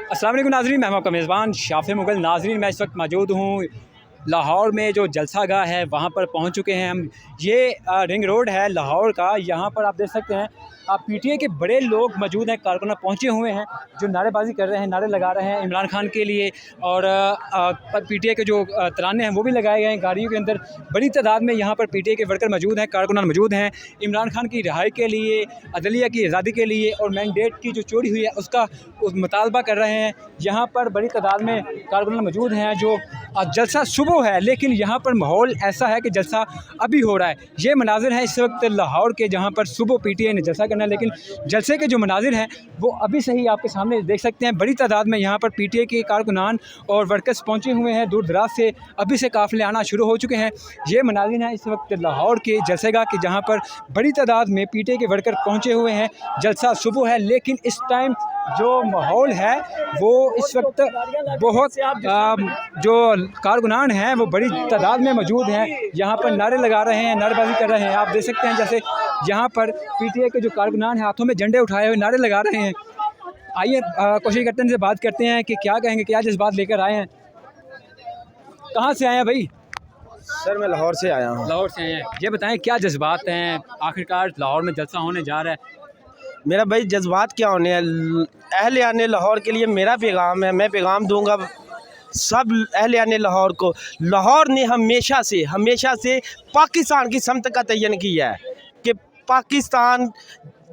अस्सलाम वालेकुम नाज़रीन, मैं हूं आपका मेज़बान शाफ़ी मुग़ल। नाज़रीन, मैं इस वक्त मौजूद हूं लाहौर में जो जलसा गाह है वहां पर पहुंच चुके हैं हम। ये रिंग रोड है लाहौर का। यहां पर आप देख सकते हैं पीटीए के बड़े लोग मौजूद हैं, कारकुन पहुंचे हुए हैं जो नारेबाजी कर रहे हैं, नारे लगा रहे हैं इमरान खान के लिए। और पीटीए के जो तराने हैं वो भी लगाए गए हैं गाड़ियों के अंदर। बड़ी तादाद में यहाँ पर पीटीए के वर्कर मौजूद हैं, कारकुनान मौजूद हैं इमरान खान की रिहाई के लिए, अदलिया की आज़ादी के लिए और मैंडेट की जो चोरी हुई है उसका मुतालबा कर रहे हैं। यहाँ पर बड़ी तादाद में कारकुनान मौजूद हैं। जो जलसा सुबह है लेकिन यहाँ पर माहौल ऐसा है कि जलसा अभी हो रहा है। ये मनाजिर हैं इस वक्त लाहौर के, जहाँ पर सुबह पीटीए ने जलसा करना है लेकिन जलसे के जो मनाजिर हैं वो अभी से ही आपके सामने देख सकते हैं। बड़ी तादाद में यहाँ पर पीटीए के कारकुनान और वर्कर्स पहुँचे हुए हैं, दूर दराज से अभी से काफ़िले आना शुरू हो चुके हैं। ये मनाजिर हैं इस वक्त लाहौर के जलसेगाह के, जहाँ पर बड़ी तादाद में पीटीए के वर्कर पहुँचे हुए हैं। जलसा सुबह है लेकिन इस टाइम जो माहौल है वो इस वक्त बहुत जो कारकुनान हैं वो बड़ी तादाद में मौजूद हैं। यहाँ पर नारे लगा रहे हैं, नारेबाजी कर रहे हैं। आप देख सकते हैं जैसे यहाँ पर पीटीए के जो कारकुनान हैं हाथों में झंडे उठाए हुए नारे लगा रहे हैं। आइए कोशिश करते हैं इनसे बात करते हैं कि क्या कहेंगे, क्या जज्बात लेकर आए हैं। कहाँ से आए हैं भाई? सर मैं लाहौर से आया हूँ। लाहौर से आए हैं। ये बताएं क्या जज्बात हैं, आखिरकार लाहौर में जलसा होने जा रहा है। मेरा भाई जज्बात क्या होने हैं, अहले आने लाहौर के लिए मेरा पैगाम है, मैं पैगाम दूंगा सब अहले आने लाहौर को। लाहौर ने हमेशा से पाकिस्तान की समत का तयन किया है कि पाकिस्तान,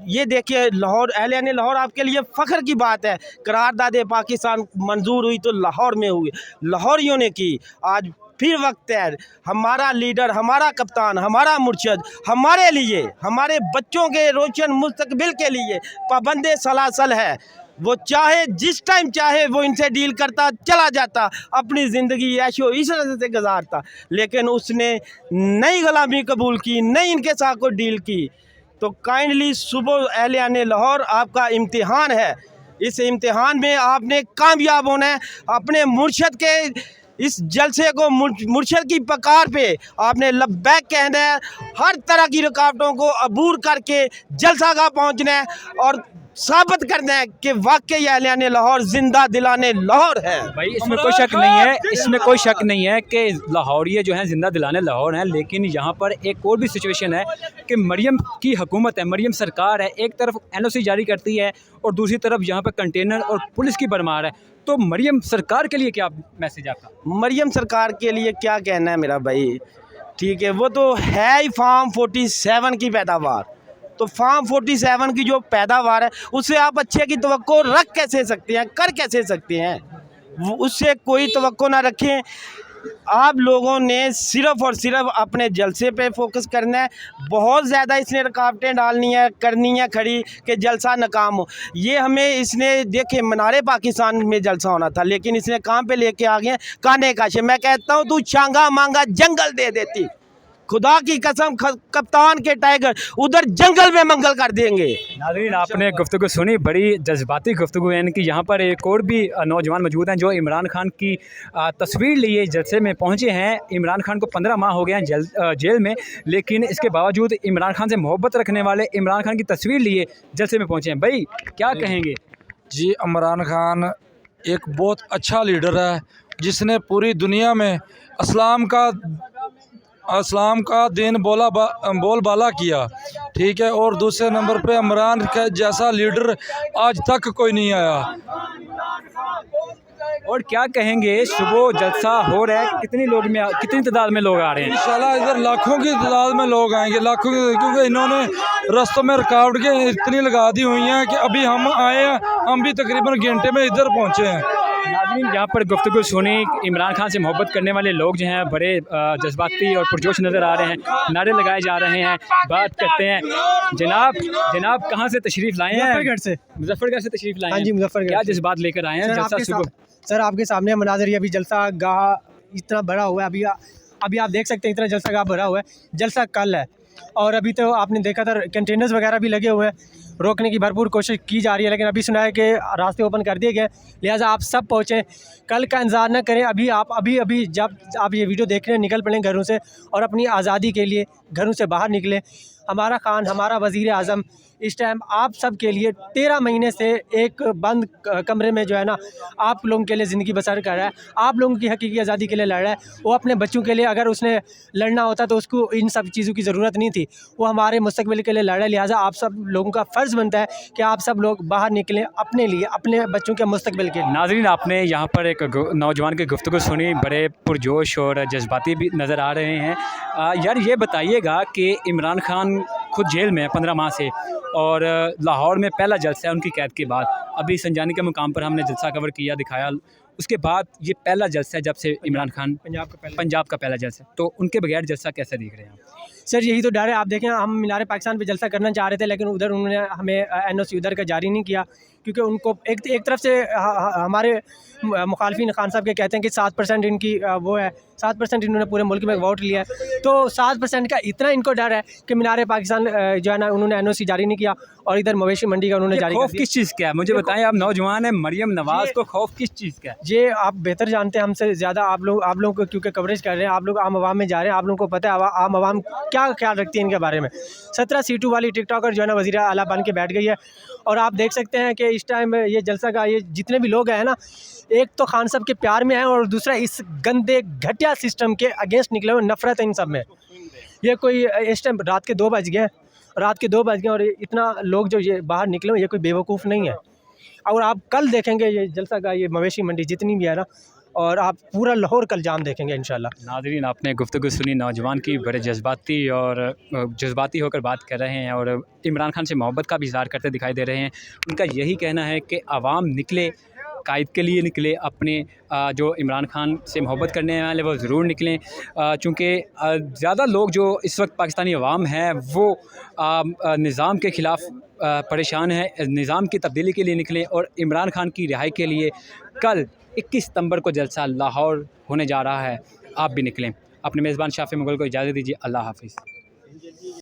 ये देखिए लाहौर, अहले आने लाहौर आपके लिए फ़ख्र की बात है। करारदाद पाकिस्तान मंजूर हुई तो लाहौर में हुई, लाहौरियों ने की। आज फिर वक्त है, हमारा लीडर, हमारा कप्तान, हमारा मुर्शद हमारे लिए, हमारे बच्चों के रोशन मुस्तकबिल के लिए पाबंदे सलासल है। वो चाहे जिस टाइम चाहे वो इनसे डील करता चला जाता, अपनी ज़िंदगी ऐशो इशरत से गुजारता, लेकिन उसने नई गुलामी कबूल की, नई इनके साथ को डील की। तो काइंडली सुबह अहले आने लाहौर आपका इम्तिहान है। इस इम्तिहान में आपने कामयाब होना है। अपने मुर्शद के इस जलसे को मुर्शद की पकार पे आपने लब्बैक कहना है। हर तरह की रुकावटों को अबूर करके जलसागाह पहुंचना है और साबित करना है कि वाकई अहले लाहौर जिंदा दिलाने लाहौर है। भाई इसमें कोई शक नहीं है, इसमें कोई शक नहीं है कि लाहौरिये जो हैं जिंदा दिलाने लाहौर हैं। लेकिन यहाँ पर एक और भी सिचुएशन है कि मरियम की हुकूमत है, मरियम सरकार है। एक तरफ NOC जारी करती है और दूसरी तरफ यहाँ पर कंटेनर और पुलिस की भरमार है। तो मरियम सरकार के लिए क्या मैसेज आपका? मरियम सरकार के लिए क्या कहना है मेरा भाई, ठीक है, वो तो है ही फार्म 47 की पैदावार। तो फार्म 47 की जो पैदावार है उससे आप अच्छे की तवक्को रख कैसे सकते हैं, कर कैसे सकते हैं? उससे कोई तवक्को ना रखें। आप लोगों ने सिर्फ़ और सिर्फ अपने जलसे पे फोकस करना है। बहुत ज़्यादा इसने रुकावटें डालनी है, करनी है खड़ी कि जलसा नाकाम हो। ये हमें इसने देखे मनारे पाकिस्तान में जलसा होना था लेकिन इसने काम पे लेके आ गए काने काशे। मैं कहता हूँ तू चांगा मांगा जंगल दे देती, खुदा की कसम कप्तान के टाइगर उधर जंगल में मंगल कर देंगे। नाज़रीन आपने गुफ्तगू सुनी, बड़ी जज्बाती गुफ्तगू है इनकी। यहाँ पर एक और भी नौजवान मौजूद हैं जो इमरान खान की तस्वीर लिए जलसे में पहुँचे हैं। इमरान खान को 15 माह हो गए हैं जेल में, लेकिन इसके बावजूद इमरान खान से मोहब्बत रखने वाले इमरान खान की तस्वीर लिए जलसे में पहुँचे हैं। भाई क्या कहेंगे? जी, इमरान खान एक बहुत अच्छा लीडर है जिसने पूरी दुनिया में इस्लाम का दिन बोलबाला किया, ठीक है। और दूसरे नंबर पे इमरान का जैसा लीडर आज तक कोई नहीं आया। और क्या कहेंगे, सुबह जलसा हो रहा है, कितनी तादाद में लोग आ रहे हैं? इंशाल्लाह इधर लाखों की तादाद में लोग आएंगे, लाखों की, क्योंकि इन्होंने रास्तों में रुकावटें इतनी लगा दी हुई हैं कि अभी हम आए हैं, हम भी तकरीबन घंटे में इधर पहुँचे हैं। नाज़रीन यहाँ पर गुफ्तगू सुनी, इमरान खान से मोहब्बत करने वाले लोग जो हैं बड़े जज्बाती और पुरजोश नज़र आ रहे हैं, नारे लगाए जा रहे हैं। बात करते हैं जनाब कहाँ से तशरीफ़ लाए हैं? मुजफ्फरगढ़ से तशरीफ़ लाए हैं। हाँ जी, मुजफ्फरगढ़। क्या जज्बात लेकर आए हैं? जलसा सुबह सर आपके सामने मनाज़र, अभी जलसा गाह इतना बड़ा हुआ है, अभी आप देख सकते हैं इतना जलसा गाह भरा हुआ है। जलसा कल है और अभी तो आपने देखा था कंटेनर्स वगैरह भी लगे हुए हैं, रोकने की भरपूर कोशिश की जा रही है, लेकिन अभी सुना है कि रास्ते ओपन कर दिए गए। लिहाजा आप सब पहुँचें, कल का इंतज़ार न करें। अभी जब आप ये वीडियो देख रहे हैं निकल पड़ें घरों से और अपनी आज़ादी के लिए घरों से बाहर निकलें। हमारा खान, हमारा वज़ीर आज़म इस टाइम आप सब के लिए 13 महीने से एक बंद कमरे में जो है ना आप लोगों के लिए ज़िंदगी बसर कर रहा है, आप लोगों की हकीकी आज़ादी के लिए लड़ रहा है। वो अपने बच्चों के लिए अगर उसने लड़ना होता तो उसको इन सब चीज़ों की ज़रूरत नहीं थी, वो हमारे मुस्तक़बिल के लिए लड़ रहा है। लिहाजा आप सब लोगों का फ़र्ज़ बनता है कि आप सब लोग बाहर निकलें अपने लिए, अपने बच्चों के मुस्तक़बिल के लिए। नाज़रीन, आपने यहाँ पर एक नौजवान की गुफ्तगू सुनी, बड़े पुरजोश और जज्बाती भी नज़र आ रहे हैं। यार ये बताइएगा कि इमरान खान खुद जेल में है 15 माह से, और लाहौर में पहला जलसा है उनकी कैद के बाद। अभी संजानी के मुकाम पर हमने जलसा कवर किया, दिखाया, उसके बाद ये पहला जलसा है जब से इमरान खान पंजाब का पहला जलसा। तो उनके बगैर जलसा कैसे देख रहे हैं आप? सर यही तो डर है। आप देखें, हम मीनार पाकिस्तान पे जलसा करना चाह रहे थे, लेकिन उधर उन्होंने हमें NOC उधर का जारी नहीं किया, क्योंकि उनको एक तरफ से हमारे मुखालफिन खान साहब के कहते हैं कि 7% इनकी वो है, 7% इन्होंने पूरे मुल्क में वोट लिया है। तो 7% का इतना इनको डर है कि मीनार पाकिस्तान जो है ना उन्होंने NOC जारी नहीं किया, और इधर मवेशी मंडी का उन्होंने जारी खौफ किया। किस चीज़ का है, मुझे बताएं, आप नौजवान हैं, मरियम नवाज़ को खौफ किस चीज़ का है? ये आप बेहतर जानते हैं हमसे ज़्यादा, आप लोगों को क्योंकि कवरेज कर रहे हैं, आप लोग आम आवाम में जा रहे हैं, आप लोगों को पता है आम आवाम क्या ख्याल रखती है इनके बारे में। 17 सीटों वाली टिकटॉकर जो है ना वज़ीर आला बन के बैठ गई है, और आप देख सकते हैं कि इस टाइम ये जलसा का ये जितने भी लोग हैं ना, एक तो खान साहब के प्यार में है, और दूसरा इस गंदे घटिया सिस्टम के अगेंस्ट निकले हुए, नफरत है इन सब में। ये कोई इस टाइम रात के 2 बज गए और इतना लोग जो ये बाहर निकले हुए, ये कोई बेवकूफ़ नहीं है। और आप कल देखेंगे ये जलसा का, ये मवेशी मंडी जितनी भी है ना, और आप पूरा लाहौर कल जाम देखेंगे इंशाल्लाह। नाज़रीन, आपने गुफ्तगू सुनी, नौजवान की बड़े जज्बाती होकर बात कर रहे हैं, और इमरान खान से मोहब्बत का भी इज़हार करते दिखाई दे रहे हैं। उनका यही कहना है कि आवाम निकले, कायद के लिए निकले, अपने जो इमरान खान से मोहब्बत करने वाले वो ज़रूर निकलें, चूँकि ज़्यादा लोग जो इस वक्त पाकिस्तानी अवाम है वो निज़ाम के ख़िलाफ़ परेशान है, निज़ाम की तब्दीली के लिए निकलें, और इमरान खान की रिहाई के लिए कल 21 सितंबर को जलसा लाहौर होने जा रहा है। आप भी निकलें। अपने मेज़बान शाफ़ी मुगल को इजाज़त दीजिए। अल्लाह हाफ़िज़।